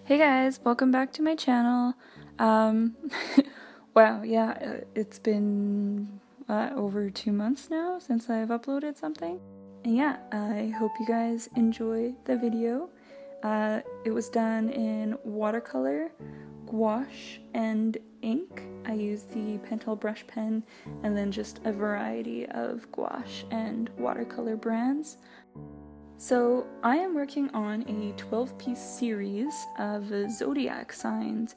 Hey guys, welcome back to my channel. Wow, yeah, it's been over 2 months now since I've uploaded something. And yeah, I hope you guys enjoy the video. It was done in watercolor, gouache, and ink. I used the Pentel brush pen and then just a variety of gouache and watercolor brands. So I am working on a 12-piece series of zodiac signs.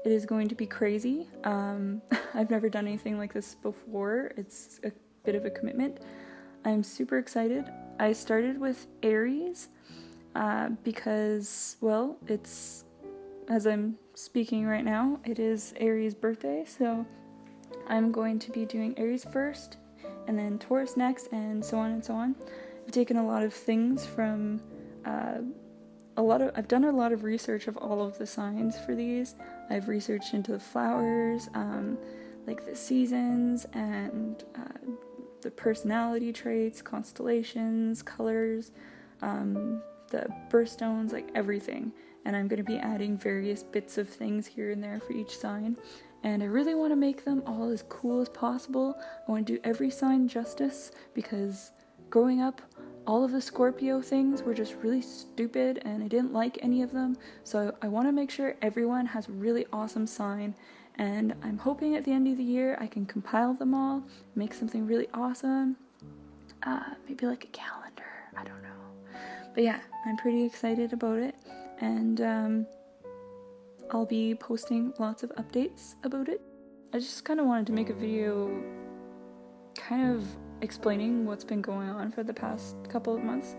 It is going to be crazy. I've never done anything like this before. It's a bit of a commitment. I'm super excited. I started with Aries because, well, it's, as I'm speaking right now, it is Aries' birthday, so I'm going to be doing Aries first, and then Taurus next, and so on and so on. I've taken a lot of things from I've done a lot of research of all of the signs for these. I've researched into the flowers, like the seasons, and the personality traits, constellations, colors, the birthstones, like everything. And I'm going to be adding various bits of things here and there for each sign. And I really want to make them all as cool as possible. I want to do every sign justice because growing up, all of the Scorpio things were just really stupid and I didn't like any of them. So I want to make sure everyone has a really awesome sign. And I'm hoping at the end of the year I can compile them all, make something really awesome. Maybe like a calendar, I don't know. But yeah, I'm pretty excited about it. And I'll be posting lots of updates about it. I just kind of wanted to make a video kind of explaining what's been going on for the past couple of months.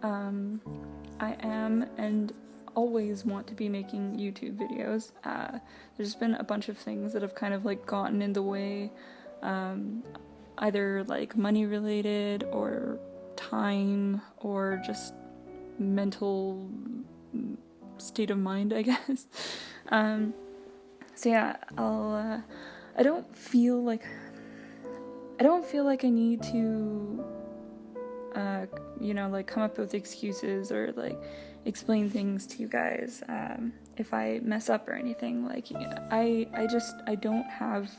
I am and always want to be making YouTube videos. There's been a bunch of things that have kind of like gotten in the way, either like money related or time or just mental state of mind, I guess. So yeah, I don't feel like I need to, like come up with excuses or like explain things to you guys if I mess up or anything. Like, I don't have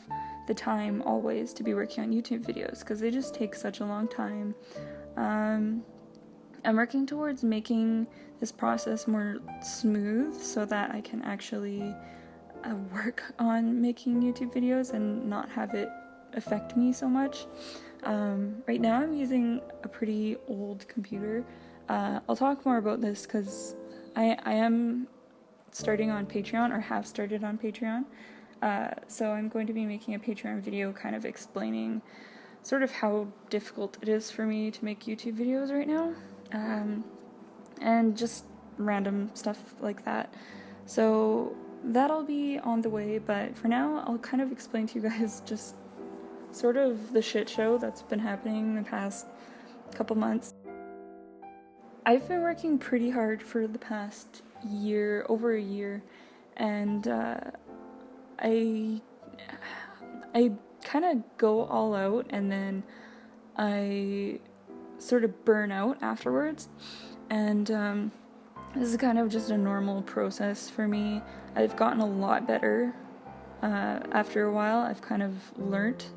the time always to be working on YouTube videos because they just take such a long time. I'm working towards making this process more smooth so that I can actually work on making YouTube videos and not have it affect me so much. Right now I'm using a pretty old computer. I'll talk more about this because I am starting on Patreon, or have started on Patreon. So I'm going to be making a Patreon video kind of explaining sort of how difficult it is for me to make YouTube videos right now. And just random stuff like that. So that'll be on the way, but for now I'll kind of explain to you guys just sort of the shit show that's been happening the past couple months. I've been working pretty hard for the past year, over a year, and I kind of go all out and then I sort of burn out afterwards, and this is kind of just a normal process for me. I've gotten a lot better. After a while, I've kind of learnt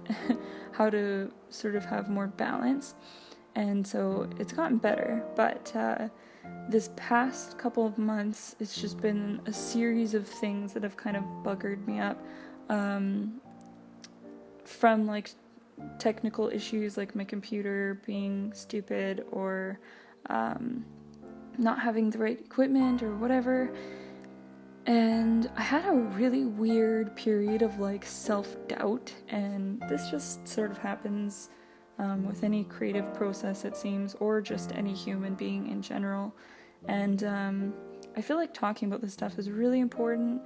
how to sort of have more balance, and so it's gotten better, but this past couple of months, it's just been a series of things that have kind of buggered me up, from like technical issues like my computer being stupid or not having the right equipment or whatever. And I had a really weird period of like self-doubt, and this just sort of happens with any creative process, it seems, or just any human being in general. And I feel like talking about this stuff is really important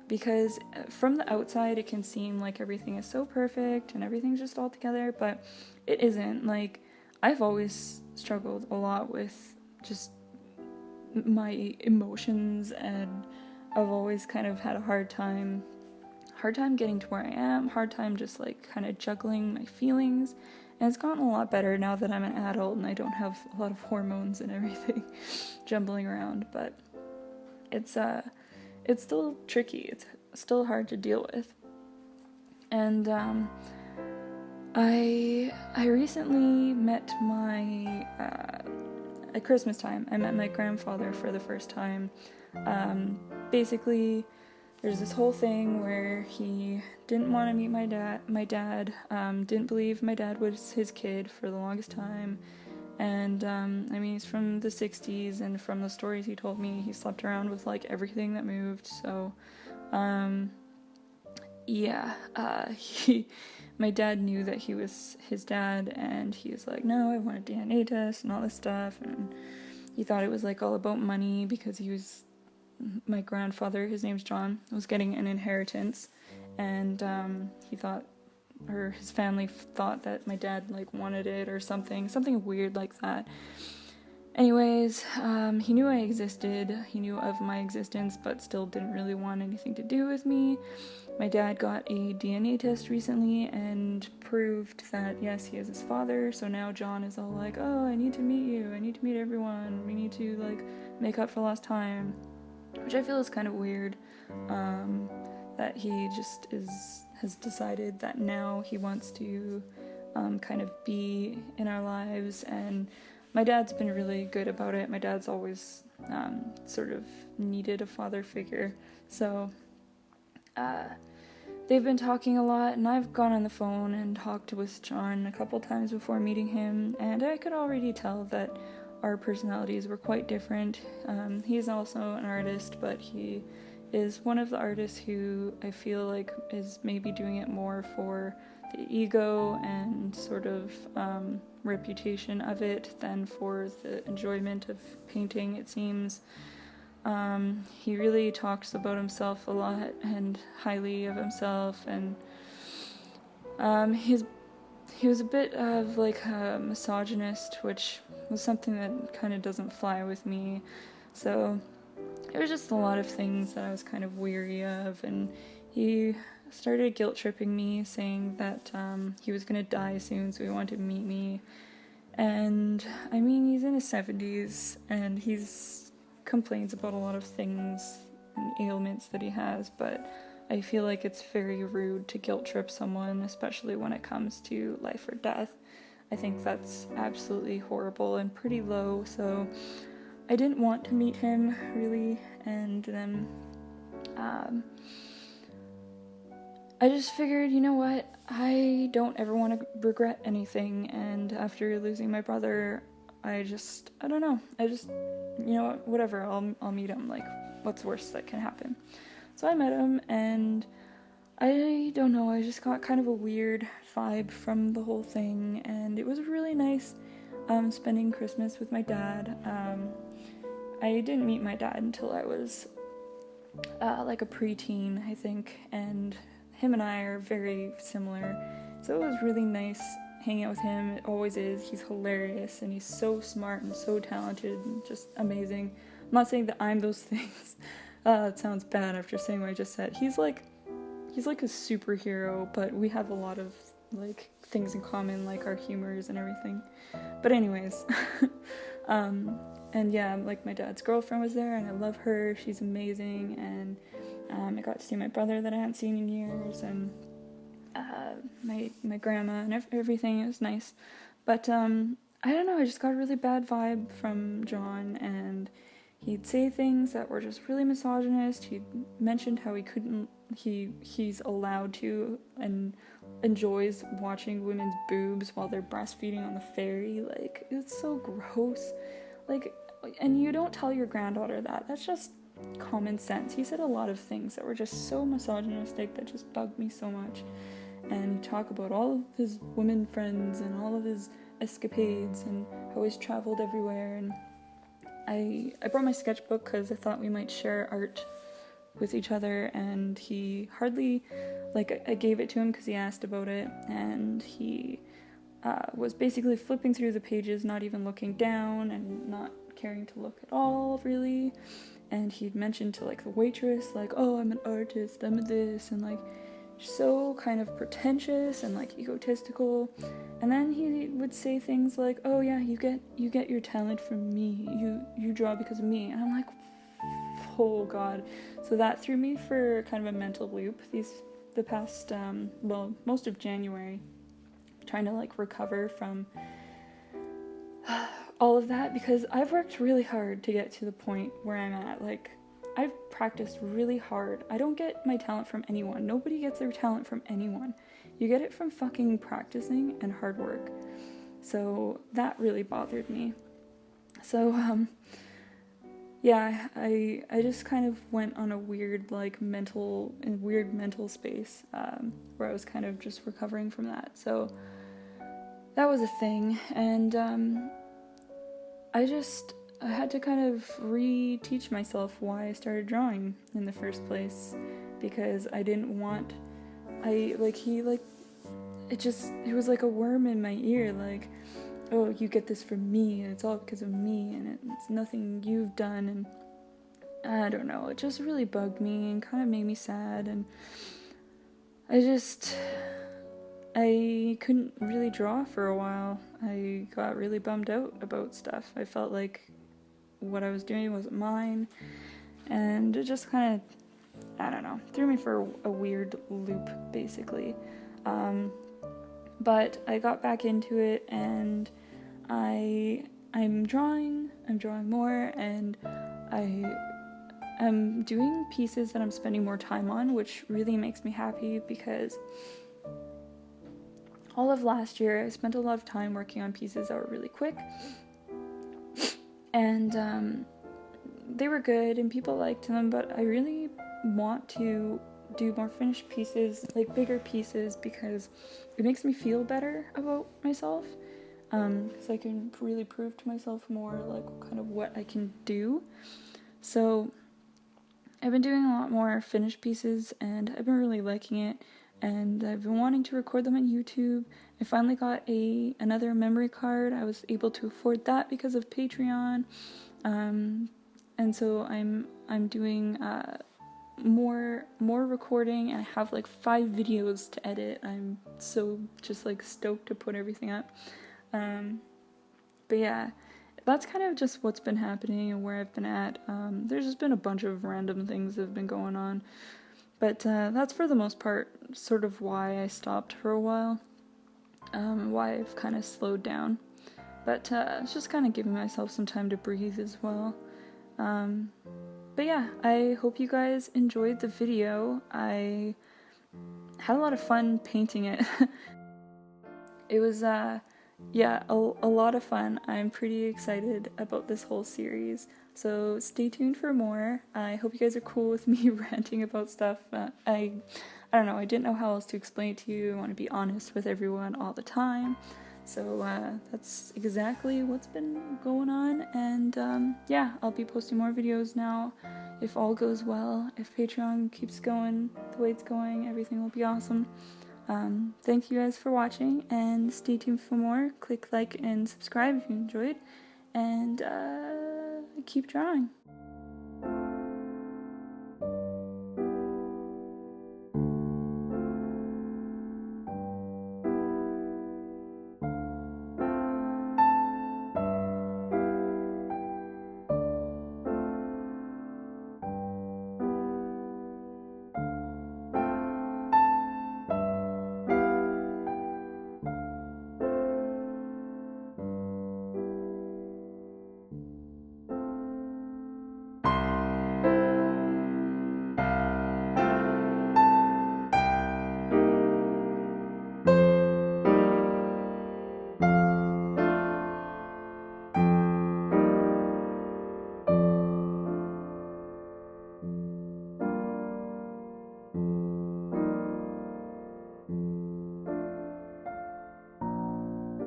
because from the outside it can seem like everything is so perfect and everything's just all together, but it isn't. Like, I've always struggled a lot with just my emotions, and I've always kind of had a hard time getting to where I am, hard time just like kind of juggling my feelings, and it's gotten a lot better now that I'm an adult and I don't have a lot of hormones and everything jumbling around, but it's it's still tricky. It's still hard to deal with. And I recently met at Christmas time, I met my grandfather for the first time. Basically, there's this whole thing where he didn't want to meet my dad, didn't believe my dad was his kid for the longest time. And, I mean, he's from the 60s, and from the stories he told me, he slept around with, like, everything that moved, so, my dad knew that he was his dad, and he was like, no, I want a DNA test, and all this stuff, and he thought it was, like, all about money, because my grandfather, his name's John, was getting an inheritance, and, he thought, or his family thought that my dad, like, wanted it or something weird like that. Anyways, he knew I existed, he knew of my existence, but still didn't really want anything to do with me. My dad got a DNA test recently and proved that, yes, he is his father, so now John is all like, oh, I need to meet you, I need to meet everyone, we need to, like, make up for lost time, which I feel is kind of weird, that he just has decided that now he wants to kind of be in our lives, and my dad's been really good about it. My dad's always sort of needed a father figure, so they've been talking a lot, and I've gone on the phone and talked with John a couple times before meeting him, and I could already tell that our personalities were quite different. He's also an artist, but he is one of the artists who I feel like is maybe doing it more for the ego and sort of reputation of it than for the enjoyment of painting, it seems. He really talks about himself a lot and highly of himself, and he was a bit of like a misogynist, which was something that kind of doesn't fly with me, so it was just a lot of things that I was kind of weary of, and he started guilt-tripping me, saying that he was going to die soon, so he wanted to meet me, and I mean, he's in his 70s, and he's complains about a lot of things and ailments that he has, but I feel like it's very rude to guilt-trip someone, especially when it comes to life or death. I think that's absolutely horrible and pretty low, so I didn't want to meet him, really, and then I just figured, you know what, I don't ever want to regret anything, and after losing my brother, I don't know, you know what, whatever, I'll meet him, like, what's worse that can happen? So I met him, and I don't know, I just got kind of a weird vibe from the whole thing, and it was really nice spending Christmas with my dad. I didn't meet my dad until I was like a preteen, I think, and him and I are very similar, so it was really nice hanging out with him. It always is. He's hilarious, and he's so smart and so talented and just amazing. I'm not saying that I'm those things. It sounds bad after saying what I just said. He's like a superhero, but we have a lot of like things in common, like our humors and everything. But anyways, and yeah, like my dad's girlfriend was there, and I love her. She's amazing, and I got to see my brother that I hadn't seen in years, and my grandma and everything. It was nice, but I don't know, I just got a really bad vibe from John, and he'd say things that were just really misogynist. He mentioned how he's allowed to and enjoys watching women's boobs while they're breastfeeding on the ferry. Like, it's so gross. Like, and you don't tell your granddaughter that. That's just common sense. He said a lot of things that were just so misogynistic that just bugged me so much. And he'd talk about all of his women friends and all of his escapades and how he's traveled everywhere. And I brought my sketchbook because I thought we might share art with each other, and he hardly, like, I gave it to him because he asked about it, and he was basically flipping through the pages, not even looking down and not caring to look at all, really. And he'd mentioned to, like, the waitress, like, oh, I'm an artist, I'm this, and, like, so kind of pretentious and, like, egotistical. And then he would say things like, oh yeah, you get your talent from me, you draw because of me. And I'm like, oh god. So that threw me for kind of a mental loop the past, most of January, trying to like recover from all of that, because I've worked really hard to get to the point where I'm at. Like, I've practiced really hard. I don't get my talent from anyone. Nobody gets their talent from anyone. You get it from fucking practicing and hard work. So that really bothered me. So, yeah, I just kind of went on a weird, like, mental space, where I was kind of just recovering from that. So that was a thing, and, I had to kind of reteach myself why I started drawing in the first place, because I didn't want, it was like a worm in my ear, like, oh, you get this from me, and it's all because of me, and it's nothing you've done, and I don't know, it just really bugged me, and kind of made me sad, and I couldn't really draw for a while. I got really bummed out about stuff. I felt like what I was doing wasn't mine, and it just kind of, I don't know, threw me for a weird loop, basically. But I got back into it, and I'm drawing more, and I'm doing pieces that I'm spending more time on, which really makes me happy, because all of last year I spent a lot of time working on pieces that were really quick, and they were good and people liked them, but I really want to do more finished pieces, like bigger pieces, because it makes me feel better about myself, because I can really prove to myself more, like, kind of what I can do. So I've been doing a lot more finished pieces, and I've been really liking it, and I've been wanting to record them on YouTube. I finally got another memory card. I was able to afford that because of Patreon, and so I'm doing more recording, and I have like 5 videos to edit. I'm so just like stoked to put everything up. But yeah, that's kind of just what's been happening and where I've been at. There's just been a bunch of random things that have been going on, but that's for the most part sort of why I stopped for a while, why I've kind of slowed down. But it's just kind of giving myself some time to breathe as well. But yeah, I hope you guys enjoyed the video. I had a lot of fun painting it. It was, yeah, a lot of fun. I'm pretty excited about this whole series, so stay tuned for more. I hope you guys are cool with me ranting about stuff. I don't know, I didn't know how else to explain it to you. I want to be honest with everyone all the time. So that's exactly what's been going on, and yeah, I'll be posting more videos now if all goes well. If Patreon keeps going the way it's going, everything will be awesome. Thank you guys for watching, and stay tuned for more. Click like and subscribe if you enjoyed, and keep drawing.